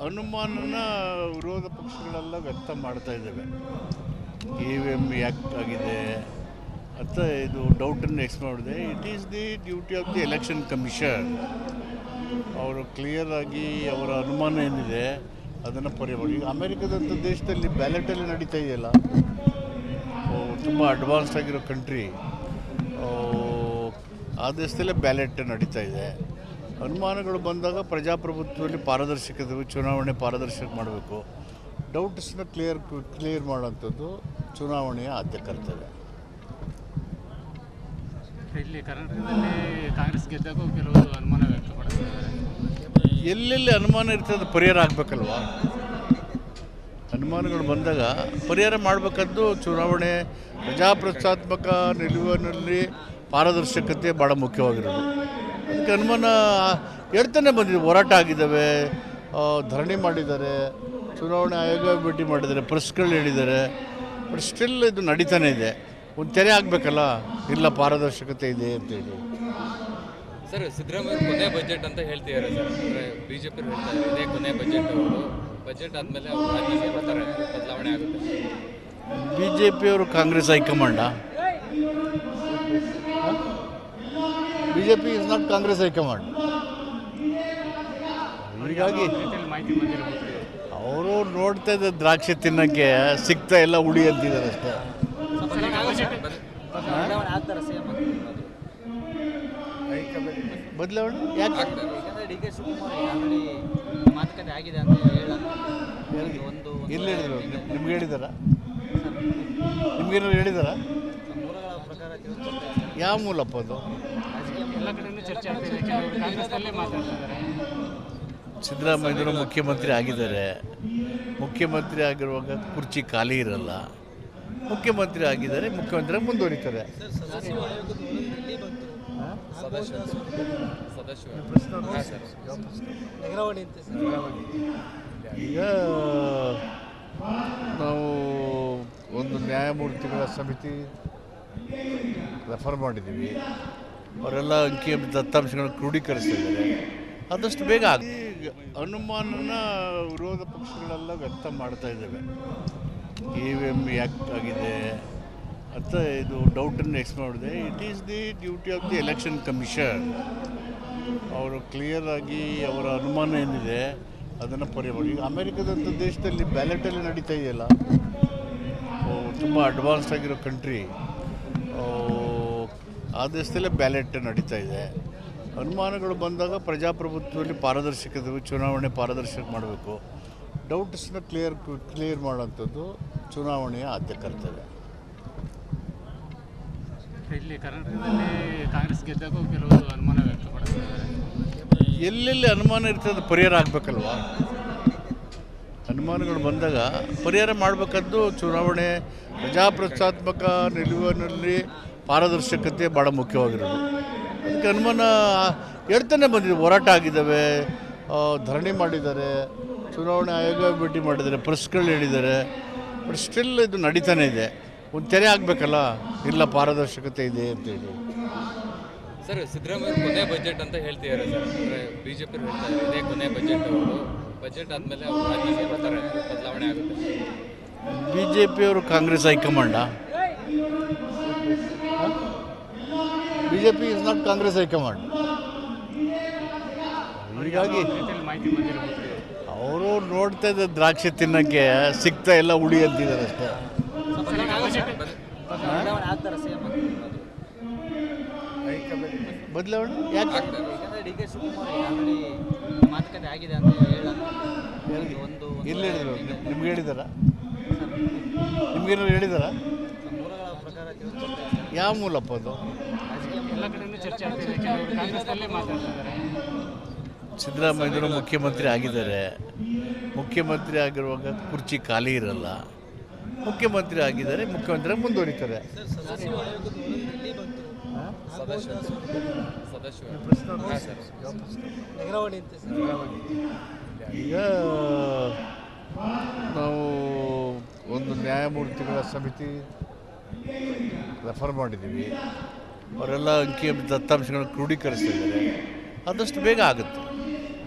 ಅನುಮಾನನ ವಿರೋಧ ಪಕ್ಷಗಳೆಲ್ಲ ವ್ಯಕ್ತ ಮಾಡ್ತಾ ಇದ್ದಾವೆ. EVM ಯಾಕೆ ಆಗಿದೆ ಅಂತ ಇದು ಡೌಟನ್ನು ಎಕ್ಸ್ ಮಾಡಿದೆ. It is the duty of the election commission. ಅವರು ಕ್ಲಿಯರಾಗಿ ಅವರ ಅನುಮಾನ ಏನಿದೆ ಅದನ್ನು ಪರಿಹರಿಸಿ. ಈಗ ಅಮೇರಿಕದಂಥ ದೇಶದಲ್ಲಿ ಬ್ಯಾಲೆಟಲ್ಲಿ ನಡೀತಾ ಇದೆಯಲ್ಲ, ತುಂಬ ಅಡ್ವಾನ್ಸ್ಡ್ ಆಗಿರೋ ಕಂಟ್ರಿ, ಆ ದೇಶದಲ್ಲೇ ಬ್ಯಾಲೆಟ್ ನಡೀತಾ ಇದೆ. ಅನುಮಾನಗಳು ಬಂದಾಗ ಪ್ರಜಾಪ್ರಭುತ್ವದಲ್ಲಿ ಪಾರದರ್ಶಕತೆ, ಚುನಾವಣೆ ಪಾರದರ್ಶಕ ಮಾಡಬೇಕು. ಡೌಟ್ಸ್ನ ಕ್ಲಿಯರ್ ಮಾಡೋಂಥದ್ದು ಚುನಾವಣೆಯ ಆದ್ಯ ಕರ್ತವ್ಯ. ಇಲ್ಲಿ ಕರ್ನಾಟಕದಲ್ಲಿ ಕಾಂಗ್ರೆಸ್ ಗೆದ್ದಾಗ ಕೆಲವರು ಅನುಮಾನ ವ್ಯಕ್ತಪಡಿಸಿದ್ದಾರೆ. ಎಲ್ಲೆಲ್ಲಿ ಅನುಮಾನ ಇರ್ತದೆ ಪರಿಹಾರ ಆಗಬೇಕಲ್ವ. ಅನುಮಾನಗಳು ಬಂದಾಗ ಪರಿಹಾರ ಮಾಡಬೇಕದ್ದು ಚುನಾವಣೆ ಪ್ರಜಾಪ್ರಭುತ್ವಾತ್ಮಕ ನಿಲುವಿನಲ್ಲಿ ಪಾರದರ್ಶಕತೆ ಭಾಳ ಮುಖ್ಯವಾಗಿರೋದು. ಅದಕ್ಕೆ ಅನುಮಾನ ಹೇಳ್ತಾನೆ ಬಂದಿದೆ. ಹೋರಾಟ ಆಗಿದ್ದಾವೆ, ಧರಣಿ ಮಾಡಿದ್ದಾರೆ, ಚುನಾವಣೆ ಆಯೋಗ ಭೇಟಿ ಮಾಡಿದ್ದಾರೆ, ಪ್ರೆಸ್ಗಳು ಹೇಳಿದ್ದಾರೆ. ಬಟ್ ಸ್ಟಿಲ್ ಇದು ನಡೀತಾನೆ ಇದೆ. ಒಂದು ತೆರೆ ಆಗಬೇಕಲ್ಲ, ಇಲ್ಲ ಪಾರದರ್ಶಕತೆ ಇದೆ ಅಂತೇಳಿ. ಸರ್, ಸಿದ್ದರಾಮಯ್ಯ ಕೊನೆ ಬಜೆಟ್ ಅಂತ ಹೇಳ್ತಿದ್ದಾರೆ ಸರ್. ಅಂದರೆ BJP ಹೇಳ್ತಾ ಇದ್ದಾರೆ ಇದೇ ಕೊನೆ ಬಜೆಟ್. ಅವರು ಬಜೆಟ್ ಆದಮೇಲೆ ಅವರು ರಾಜ್ಯಸಭೆ ಬರ್ತಾರೆ, ಬದಲಾವಣೆ ಆಗುತ್ತೆ. BJPಯವರು Congress high command. BJP is not Congress high command. ಹೀಗಾಗಿ ಮಾಹಿತಿ ಬಂದಿರಬಹುದು. ಅವರು ನೋಡ್ತಾ ಇದ್ದ ದ್ರಾಕ್ಷಿ ತಿನ್ನೋಕ್ಕೆ ಸಿಗ್ತಾ ಎಲ್ಲ ಉಳಿ ಅಂತಿದ್ದಾರೆ ಅಷ್ಟೇ. ಬದಲಾವಣೆ ಯಾಕೆ? DK ಶಿವಕುಮಾರ್ ಆಲ್ರೆಡಿ ಮಾತುಕತೆ ಆಗಿದೆ ಅಂತ ಎಲ್ಲಿ ಹೇಳಿದ್ರು? ನಿಮ್ಗೆ ಹೇಳಿದಾರ? ನಿಮ್ಗೇನಾದ್ರು ಹೇಳಿದಾರ? ಮೂಲಗಳ ಪ್ರಕಾರ ಯಾವ ಮೂಲಪ್ಪ ಅದು? ಎಲ್ಲ ಕಡೆಯೂ ಚರ್ಚೆ ಆಗ್ತಿದೆ. ಕೆಲವರು ಕಾಂಗ್ರೆಸ್ನಲ್ಲೇ ಮಾತಾಡ್ತಿದ್ದಾರೆ. ಸಿದ್ದರಾಮಯ್ಯರು ಮುಖ್ಯಮಂತ್ರಿ ಆಗಿದ್ದಾರೆ. ಮುಖ್ಯಮಂತ್ರಿ ಆಗಿರುವಾಗ ಕುರ್ಚಿ ಖಾಲಿ ಇರಲ್ಲ. ಮುಖ್ಯಮಂತ್ರಿ ಆಗಿದ್ದಾರೆ, ಮುಖ್ಯಮಂತ್ರಿ ಮುಂದುವರಿತಾರೆ. ಈಗ ನಾವು ಒಂದು ನ್ಯಾಯಮೂರ್ತಿಗಳ ಸಮಿತಿ ರೆಫರ್ ಮಾಡಿದ್ದೀವಿ. ಅವರೆಲ್ಲ ಅಂಕಿ ದತ್ತಾಂಶಗಳನ್ನು ಕ್ರೋಢೀಕರಿಸ್ತಾ ಇದ್ದಾರೆ. ಆದಷ್ಟು ಬೇಗ ಅನುಮಾನನ ವಿರೋಧ ಪಕ್ಷಗಳೆಲ್ಲ ವ್ಯಕ್ತ ಮಾಡ್ತಾ ಇದ್ದಾವೆ. EVM ಯಾಕೆ ಆಗಿದೆ ಅಂತ ಇದು ಡೌಟನ್ನು ಎಕ್ಸ್ ಮಾಡಿದೆ. It is the duty of the election commission. ಅವರು ಕ್ಲಿಯರಾಗಿ ಅವರ ಅನುಮಾನ ಏನಿದೆ ಅದನ್ನು ಪರಿಹರಿಸಿ. ಈಗ ಅಮೇರಿಕದಂಥ ದೇಶದಲ್ಲಿ ಬ್ಯಾಲೆಟಲ್ಲಿ ನಡೀತಾ ಇದೆಯಲ್ಲ, ತುಂಬ ಅಡ್ವಾನ್ಸ್ಡ್ ಆಗಿರೋ ಕಂಟ್ರಿ, ಆ ದೇಶದಲ್ಲೇ ಬ್ಯಾಲೆಟ್ ನಡೀತಾ ಇದೆ. ಅನುಮಾನಗಳು ಬಂದಾಗ ಪ್ರಜಾಪ್ರಭುತ್ವದಲ್ಲಿ ಪಾರದರ್ಶಕತೆ, ಚುನಾವಣೆ ಪಾರದರ್ಶಕ ಮಾಡಬೇಕು. ಡೌಟ್ಸ್ನ ಕ್ಲಿಯರ್ ಮಾಡೋಂಥದ್ದು ಚುನಾವಣೆಯ ಆದ್ಯ ಕರ್ತವ್ಯ. ಇಲ್ಲಿ ಕರ್ನಾಟಕದಲ್ಲಿ ಕಾಂಗ್ರೆಸ್ ಗೆದ್ದಾಗ ಕೆಲವರು ಅನುಮಾನ ವ್ಯಕ್ತಪಡಿಸಿದ್ದಾರೆ. ಎಲ್ಲೆಲ್ಲಿ ಅನುಮಾನ ಇರ್ತದೆ ಪರಿಹಾರ ಆಗಬೇಕಲ್ವ. ಅನುಮಾನಗಳು ಬಂದಾಗ ಪರಿಹಾರ ಮಾಡಬೇಕದ್ದು ಚುನಾವಣೆ ಪ್ರಜಾಪ್ರಭುತ್ವಾತ್ಮಕ ನಿಲುವಿನಲ್ಲಿ ಪಾರದರ್ಶಕತೆ ಭಾಳ ಮುಖ್ಯವಾಗಿರೋದು. ಅದಕ್ಕೆ ಅನುಮಾನ ಹೇಳ್ತಾನೆ ಬಂದಿದೆ. ಹೋರಾಟ ಆಗಿದ್ದಾವೆ, ಧರಣಿ ಮಾಡಿದ್ದಾರೆ, ಚುನಾವಣೆ ಆಯೋಗ ಭೇಟಿ ಮಾಡಿದ್ದಾರೆ, ಪ್ರೆಸ್ಗಳು ಹೇಳಿದ್ದಾರೆ. ಬಟ್ ಸ್ಟಿಲ್ ಇದು ನಡೀತಾನೆ ಇದೆ. ಒಂದು ತೆರೆ ಆಗಬೇಕಲ್ಲ, ಇಲ್ಲ ಪಾರದರ್ಶಕತೆ ಇದೆ ಅಂತೇಳಿ. ಸರ್, ಸಿದ್ದರಾಮಯ್ಯ ಕೊನೆ ಬಜೆಟ್ ಅಂತ ಹೇಳ್ತಿದ್ದಾರೆ ಸರ್. ಅಂದರೆ BJP ಹೇಳ್ತಾ ಇದ್ದಾರೆ ಇದೇ ಕೊನೆ ಬಜೆಟ್. ಅವರು ಬಜೆಟ್ ಆದಮೇಲೆ ಅವರು ರಾಜ್ಯಸಭೆ ಬರ್ತಾರೆ, ಬದಲಾವಣೆ ಆಗುತ್ತೆ. BJPಯವರು Congress high command. BJP is not Congress high command. ಹೀಗಾಗಿ ಮಾಹಿತಿ ಬಂದಿರಬಹುದು. ಅವರು ನೋಡ್ತಾ ಇದ್ದ ದ್ರಾಕ್ಷಿ ತಿನ್ನೋಕ್ಕೆ ಸಿಗ್ತಾ ಎಲ್ಲ ಉಳಿ ಅಂತಿದ್ದಾರೆ ಅಷ್ಟೇ. ಬದಲಾವಣೆ ಯಾಕೆ? DK ಶಿವಕುಮಾರ್ ಆಲ್ರೆಡಿ ಮಾತುಕತೆ ಆಗಿದೆ ಅಂತ ಎಲ್ಲಿ ಹೇಳಿದ್ರು? ನಿಮ್ಗೆ ಹೇಳಿದಾರ? ನಿಮ್ಗೇನಾದ್ರು ಹೇಳಿದಾರ? ಮೂಲಗಳ ಪ್ರಕಾರ ಯಾವ ಮೂಲಪ್ಪ ಅದು? ಎಲ್ಲ ಕಡೆಯೂ ಚರ್ಚೆ ಆಗ್ತಿದೆ. ಕೆಲವರು ಕಾಂಗ್ರೆಸ್ನಲ್ಲೇ ಮಾತಾಡ್ತಿದ್ದಾರೆ. ಸಿದ್ದರಾಮಯ್ಯರು ಮುಖ್ಯಮಂತ್ರಿ ಆಗಿದ್ದಾರೆ. ಮುಖ್ಯಮಂತ್ರಿ ಆಗಿರುವಾಗ ಕುರ್ಚಿ ಖಾಲಿ ಇರಲ್ಲ. ಮುಖ್ಯಮಂತ್ರಿ ಆಗಿದ್ದಾರೆ, ಮುಖ್ಯಮಂತ್ರಿ ಮುಂದುವರಿತಾರೆ. ಈಗ ನಾವು ಒಂದು ನ್ಯಾಯಮೂರ್ತಿಗಳ ಸಮಿತಿ ರೆಫರ್ ಮಾಡಿದ್ದೀವಿ. ಅವರೆಲ್ಲ ಅಂಕಿ ದತ್ತಾಂಶಗಳನ್ನು ಕ್ರೋಢೀಕರಿಸ್ತಾ ಇದ್ದಾರೆ. ಆದಷ್ಟು ಬೇಗ ಆಗುತ್ತೆ.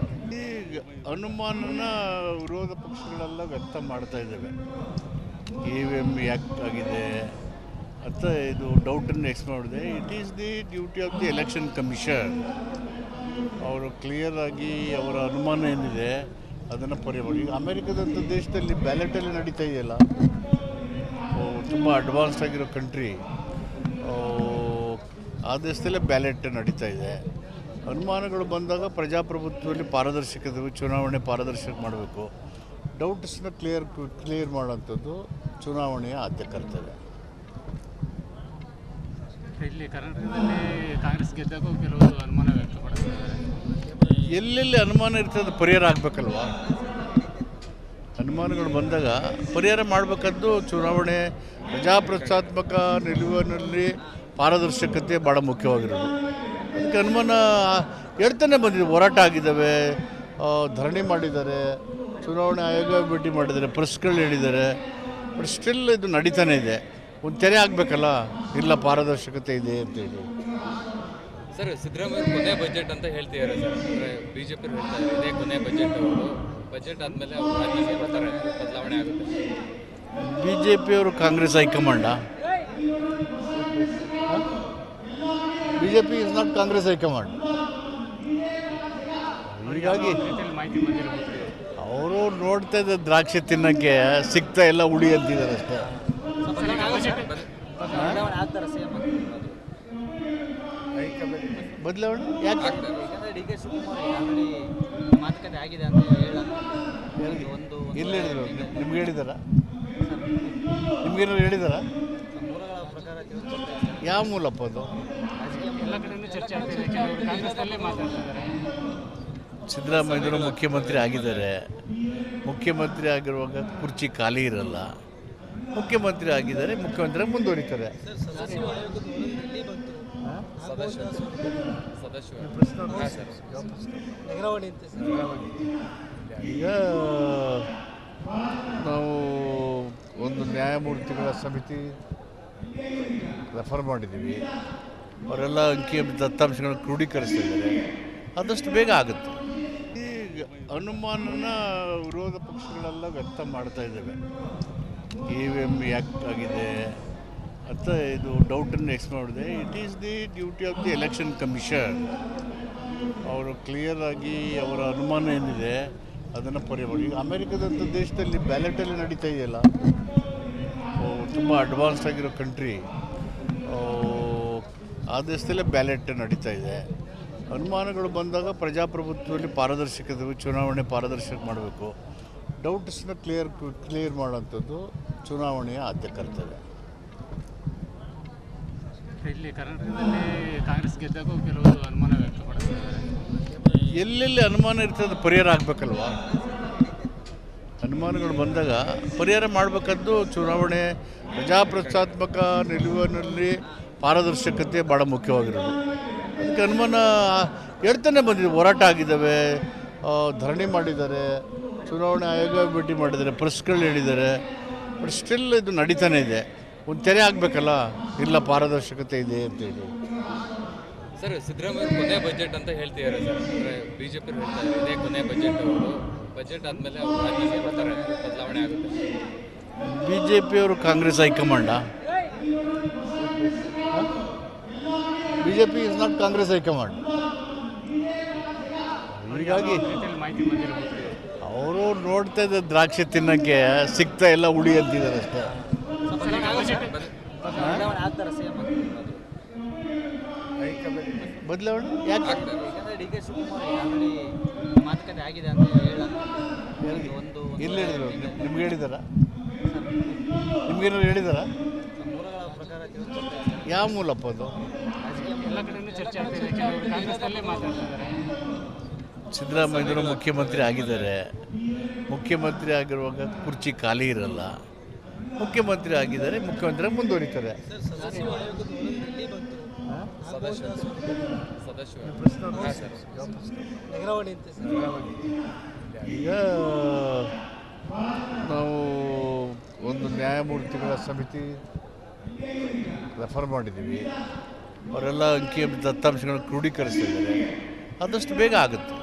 ಈಗ ಅನುಮಾನನ ವಿರೋಧ ಪಕ್ಷಗಳೆಲ್ಲ ವ್ಯಕ್ತ ಮಾಡ್ತಾ ಇದ್ದಾವೆ. EVM ಯಾಕೆ ಆಗಿದೆ ಅಂತ ಇದು ಡೌಟನ್ನು ಎಕ್ಸ್ ಮಾಡಿದೆ. It is the duty of the election commission. ಅವರು ಕ್ಲಿಯರಾಗಿ ಅವರ ಅನುಮಾನ ಏನಿದೆ ಅದನ್ನು ಪರಿಹರಿಸಿ. ಈಗ ಅಮೇರಿಕದಂಥ ದೇಶದಲ್ಲಿ ಬ್ಯಾಲೆಟಲ್ಲಿ ನಡೀತಾ ಇದೆಯಲ್ಲ, ತುಂಬ ಅಡ್ವಾನ್ಸ್ಡ್ ಆಗಿರೋ ಕಂಟ್ರಿ, ಆ ದೇಶದಲ್ಲೇ ಬ್ಯಾಲೆಟ್ ನಡೀತಾ ಇದೆ. ಅನುಮಾನಗಳು ಬಂದಾಗ ಪ್ರಜಾಪ್ರಭುತ್ವದಲ್ಲಿ ಪಾರದರ್ಶಕತೆ, ಚುನಾವಣೆ ಪಾರದರ್ಶಕ ಮಾಡಬೇಕು. ಡೌಟ್ಸ್ನ ಕ್ಲಿಯರ್ ಮಾಡೋಂಥದ್ದು ಚುನಾವಣೆಯ ಆದ್ಯ ಕರ್ತವ್ಯ. ಇಲ್ಲಿ ಕರ್ನಾಟಕದಲ್ಲಿ ಕಾಂಗ್ರೆಸ್ ಗೆದ್ದಾಗ ಕೆಲವರು ಅನುಮಾನ ವ್ಯಕ್ತಪಡಿಸಿದ್ದಾರೆ. ಎಲ್ಲೆಲ್ಲಿ ಅನುಮಾನ ಇರ್ತದೆ ಪರಿಹಾರ ಆಗಬೇಕಲ್ವಾ? ಅನುಮಾನಗಳು ಬಂದಾಗ ಪರಿಹಾರ ಮಾಡಬೇಕದ್ದು ಚುನಾವಣೆ ಪ್ರಜಾಪ್ರಜಾತ್ಮಕ ನಿಲುವಿನಲ್ಲಿ ಪಾರದರ್ಶಕತೆ ಭಾಳ ಮುಖ್ಯವಾಗಿರೋದು. ಅದಕ್ಕೆ ಅನುಮಾನ ಹೇಳ್ತಾನೆ ಬಂದಿದೆ. ಹೋರಾಟ ಆಗಿದ್ದಾವೆ, ಧರಣಿ ಮಾಡಿದ್ದಾರೆ, ಚುನಾವಣೆ ಆಯೋಗ ಭೇಟಿ ಮಾಡಿದ್ದಾರೆ, ಪ್ರೆಸ್ಗಳು ಹೇಳಿದ್ದಾರೆ. ಬಟ್ ಸ್ಟಿಲ್ ಇದು ನಡೀತಾನೆ ಇದೆ. ಒಂದು ತೆರೆ ಆಗಬೇಕಲ್ಲ, ಇಲ್ಲ ಪಾರದರ್ಶಕತೆ ಇದೆ ಅಂತೇಳಿ. ಸರ್, ಸಿದ್ದರಾಮಯ್ಯ ಕೊನೆ ಬಜೆಟ್ ಅಂತ ಹೇಳ್ತಿದ್ದಾರೆ ಸರ್. ಅಂದರೆ BJP ಹೇಳ್ತಾ ಇದ್ದಾರೆ ಇದೇ ಕೊನೆ ಬಜೆಟ್ ಅವರು. ಬಜೆಟ್ ಆದಮೇಲೆ ಅವರು ರಾಜ್ಯಕ್ಕೆ ಬರ್ತಾರೆ, ಬದಲಾವಣೆ ಆಗುತ್ತೆ. BJP Congress high command. BJP is not Congress high command. ಹೀಗಾಗಿ ಮಾಹಿತಿ ಬಂದಿರಬಹುದು. ಅವರು ನೋಡ್ತಾ ಇದ್ದ ದ್ರಾಕ್ಷಿ ತಿನ್ನೋಕ್ಕೆ ಸಿಗ್ತಾ ಎಲ್ಲ ಉಳಿ ಅಂತಿದ್ದಾರೆ ಅಷ್ಟೇ. ಬದಲಾವಣೆ ಆಗ್ತಾರೆ CM ಬದಲಾವಣೆ ಯಾಕೆ? ಯಾಕಂದರೆ DK ಶಿವಕುಮಾರ್ ಆಲ್ರೆಡಿ ಮಾತುಕತೆ ಆಗಿದೆ ಅಂತ ಒಂದು ಎಲ್ಲಿ ಹೇಳಿದ್ರು? ನಿಮ್ಗೆ ಹೇಳಿದಾರ? ನಿಮ್ಗೇನಾದ್ರು ಹೇಳಿದಾರ? ಮೂಲಗಳ ಪ್ರಕಾರ ತಿಳಿಸ್ಕೊಡ್ತಾರೆ. ಯಾವ ಮೂಲಪ್ಪ ಅದು? ಎಲ್ಲ ಕಡೆಯೂ ಚರ್ಚೆ ಆಗ್ತಿದೆ. ಕೆಲವರು ಕಾಂಗ್ರೆಸ್ನಲ್ಲೇ ಮಾತಾಡ್ತಿದ್ದಾರೆ. ಸಿದ್ದರಾಮಯ್ಯರು ಮುಖ್ಯಮಂತ್ರಿ ಆಗಿದ್ದಾರೆ. ಮುಖ್ಯಮಂತ್ರಿ ಆಗಿರುವಾಗ ಕುರ್ಚಿ ಖಾಲಿ ಇರಲ್ಲ. ಮುಖ್ಯಮಂತ್ರಿ ಆಗಿದ್ದಾರೆ, ಮುಖ್ಯಮಂತ್ರಿ ಮುಂದುವರಿತಾರೆ. ಈಗ ನಾವು ಒಂದು ನ್ಯಾಯಮೂರ್ತಿಗಳ ಸಮಿತಿ ರೆಫರ್ ಮಾಡಿದ್ದೀವಿ. ಅವರೆಲ್ಲ ಅಂಕಿ ದತ್ತಾಂಶಗಳನ್ನು ಕ್ರೋಢೀಕರಿಸ್ತಾ ಇದ್ದಾರೆ. ಆದಷ್ಟು ಬೇಗ ಆಗುತ್ತೆ. ಈಗ ಅನುಮಾನನ ವಿರೋಧ ಪಕ್ಷಗಳೆಲ್ಲ ವ್ಯಕ್ತ ಮಾಡ್ತಾ ಇದ್ದಾವೆ. EVM ಯಾಕೆ ಆಗಿದೆ ಅಂತ ಇದು ಡೌಟನ್ನು ಎಕ್ಸ್ ಮಾಡಿದೆ. It is the duty of the election commission. ಅವರು ಕ್ಲಿಯರಾಗಿ ಅವರ ಅನುಮಾನ ಏನಿದೆ ಅದನ್ನು ಪರಿಹರಿಸಿ. ಈಗ ಅಮೇರಿಕದಂಥ ದೇಶದಲ್ಲಿ ಬ್ಯಾಲೆಟಲ್ಲಿ ನಡೀತಾ ಇದೆಯಲ್ಲ, ತುಂಬ ಅಡ್ವಾನ್ಸ್ಡ್ ಆಗಿರೋ ಕಂಟ್ರಿ, ಆ ದೇಶದಲ್ಲೇ ಬ್ಯಾಲೆಟ್ ನಡೀತಾ ಇದೆ. ಅನುಮಾನಗಳು ಬಂದಾಗ ಪ್ರಜಾಪ್ರಭುತ್ವದಲ್ಲಿ ಪಾರದರ್ಶಕತೆ, ಚುನಾವಣೆ ಪಾರದರ್ಶಕ ಮಾಡಬೇಕು. ಡೌಟ್ಸ್ನ ಕ್ಲಿಯರ್ ಮಾಡೋಂಥದ್ದು ಚುನಾವಣೆಯ ಆದ್ಯ ಕರ್ತವ್ಯ. ಇಲ್ಲಿ ಕರ್ನಾಟಕದಲ್ಲಿ ಕಾಂಗ್ರೆಸ್ ಗೆದ್ದಾಗ ಕೆಲವರು ಅನುಮಾನ ವ್ಯಕ್ತಪಡಿಸಿದ್ದಾರೆ. ಎಲ್ಲೆಲ್ಲಿ ಅನುಮಾನ ಇರ್ತದೆ ಪರಿಹಾರ ಆಗಬೇಕಲ್ವಾ? ಅನುಮಾನಗಳು ಬಂದಾಗ ಪರಿಹಾರ ಮಾಡಬೇಕದ್ದು ಚುನಾವಣೆ ಪ್ರಜಾಪ್ರಜಾತ್ಮಕ ನಿಲುವಿನಲ್ಲಿ ಪಾರದರ್ಶಕತೆ ಭಾಳ ಮುಖ್ಯವಾಗಿರೋದು. ಅದಕ್ಕೆ ಅನುಮಾನ ಹೇಳ್ತಾನೆ ಬಂದಿದೆ. ಹೋರಾಟ ಆಗಿದ್ದಾವೆ, ಧರಣಿ ಮಾಡಿದ್ದಾರೆ, ಚುನಾವಣೆ ಆಯೋಗ ಭೇಟಿ ಮಾಡಿದ್ದಾರೆ, ಪ್ರೆಸ್ಗಳು ಹೇಳಿದ್ದಾರೆ. ಬಟ್ ಸ್ಟಿಲ್ ಇದು ನಡೀತಾನೆ ಇದೆ. ಒಂದು ತೆರೆ ಆಗಬೇಕಲ್ಲ, ಇಲ್ಲ ಪಾರದರ್ಶಕತೆ ಇದೆ ಅಂತೇಳಿ. ಸರ್, ಸಿದ್ದರಾಮಯ್ಯ ಕೊನೆ ಬಜೆಟ್ ಅಂತ ಹೇಳ್ತಿದ್ದಾರೆ ಸರ್. ಅಂದರೆ BJP ಹೇಳ್ತಾ ಇದ್ದಾರೆ ಇದೇ ಕೊನೆ ಬಜೆಟ್ ಅವರು. ಬಜೆಟ್ ಆದಮೇಲೆ ಅವರು ರಾಜ್ಯಕ್ಕೆ ಬರ್ತಾರೆ, ಬದಲಾವಣೆ ಆಗುತ್ತೆ. BJP Congress high command. BJP is not Congress high command. ಹೀಗಾಗಿ ಮಾಹಿತಿ ಬಂದಿರಬಹುದು. ಅವರು ನೋಡ್ತಾ ಇದ್ದ ದ್ರಾಕ್ಷಿ ತಿನ್ನೋಕ್ಕೆ ಸಿಗ್ತಾ ಎಲ್ಲ ಉಳಿ ಅಂತಿದ್ದಾರೆ ಅಷ್ಟೇ. ಬದಲಾವಣೆ ಆಗ್ತಾರೆ CM ಬದಲಾವಣೆ ಯಾಕೆ? ಯಾಕಂದರೆ DK ಶಿವಕುಮಾರ್ ಆಲ್ರೆಡಿ ಮಾತುಕತೆ ಆಗಿದೆ ಅಂತ ಒಂದು ಎಲ್ಲಿ ಹೇಳಿದ್ರು? ನಿಮ್ಗೆ ಹೇಳಿದಾರ? ನಿಮ್ಗೇನಾದ್ರು ಹೇಳಿದಾರ? ಮೂಲಗಳ ಪ್ರಕಾರ ತಿಳಿಸ್ಕೊಡ್ತಾರೆ. ಯಾವ ಮೂಲಪ್ಪ ಅದು? ಎಲ್ಲ ಕಡೆಯೂ ಚರ್ಚೆ ಆಗ್ತಿದೆ. ಕೆಲವರು ಕಾಂಗ್ರೆಸ್ನಲ್ಲೇ ಮಾತಾಡ್ತಿದ್ದಾರೆ. ಸಿದ್ದರಾಮಯ್ಯರು ಮುಖ್ಯಮಂತ್ರಿ ಆಗಿದ್ದಾರೆ. ಮುಖ್ಯಮಂತ್ರಿ ಆಗಿರುವಾಗ ಕುರ್ಚಿ ಖಾಲಿ ಇರಲ್ಲ. ಮುಖ್ಯಮಂತ್ರಿ ಆಗಿದ್ದಾರೆ, ಮುಖ್ಯಮಂತ್ರಿ ಮುಂದುವರಿತಾರೆ. ಈಗ ನಾವು ಒಂದು ನ್ಯಾಯಮೂರ್ತಿಗಳ ಸಮಿತಿ ರೆಫರ್ ಮಾಡಿದ್ದೀವಿ. ಅವರೆಲ್ಲ ಅಂಕಿ ದತ್ತಾಂಶಗಳನ್ನು ಕ್ರೋಢೀಕರಿಸ್ತಾ ಇದ್ದಾರೆ. ಆದಷ್ಟು ಬೇಗ ಆಗುತ್ತೆ.